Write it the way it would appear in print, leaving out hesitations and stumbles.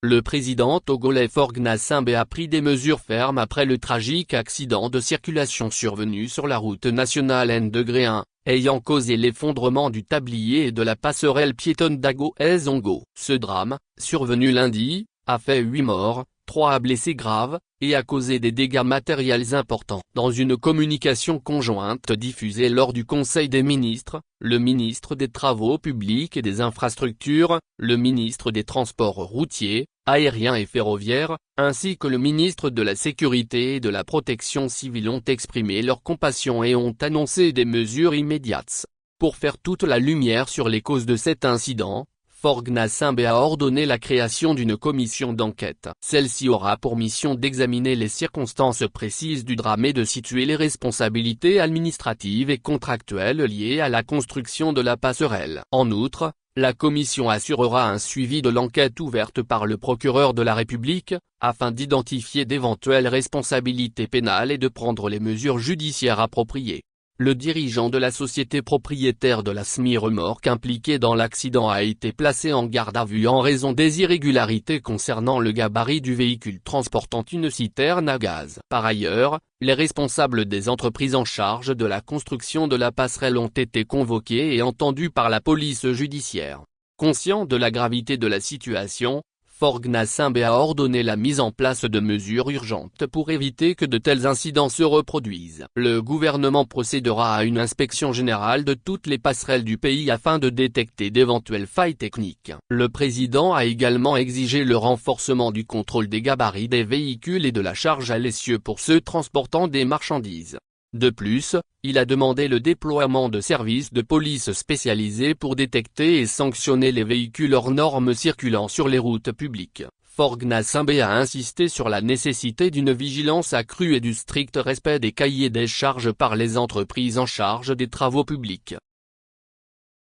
Le président togolais Faure Gnassingbé a pris des mesures fermes après le tragique accident de circulation survenu sur la route nationale N-1, ayant causé l'effondrement du tablier et de la passerelle piétonne d'Ago-Ezongo. Ce drame, survenu lundi, a fait 8 morts, 3 blessés graves, et a causé des dégâts matériels importants. Dans une communication conjointe diffusée lors du Conseil des ministres, le ministre des Travaux publics et des Infrastructures, le ministre des Transports routiers, aériens et ferroviaires, ainsi que le ministre de la Sécurité et de la Protection civile ont exprimé leur compassion et ont annoncé des mesures immédiates. Pour faire toute la lumière sur les causes de cet incident, Faure Gnassingbé a ordonné la création d'une commission d'enquête. Celle-ci aura pour mission d'examiner les circonstances précises du drame et de situer les responsabilités administratives et contractuelles liées à la construction de la passerelle. En outre, la commission assurera un suivi de l'enquête ouverte par le procureur de la République, afin d'identifier d'éventuelles responsabilités pénales et de prendre les mesures judiciaires appropriées. Le dirigeant de la société propriétaire de la semi-remorque impliquée dans l'accident a été placé en garde à vue en raison des irrégularités concernant le gabarit du véhicule transportant une citerne à gaz. Par ailleurs, les responsables des entreprises en charge de la construction de la passerelle ont été convoqués et entendus par la police judiciaire. Conscient de la gravité de la situation, Faure Gnassingbé a ordonné la mise en place de mesures urgentes pour éviter que de tels incidents se reproduisent. Le gouvernement procédera à une inspection générale de toutes les passerelles du pays afin de détecter d'éventuelles failles techniques. Le président a également exigé le renforcement du contrôle des gabarits des véhicules et de la charge à l'essieu pour ceux transportant des marchandises. De plus, il a demandé le déploiement de services de police spécialisés pour détecter et sanctionner les véhicules hors normes circulant sur les routes publiques. Faure Gnassingbé a insisté sur la nécessité d'une vigilance accrue et du strict respect des cahiers des charges par les entreprises en charge des travaux publics.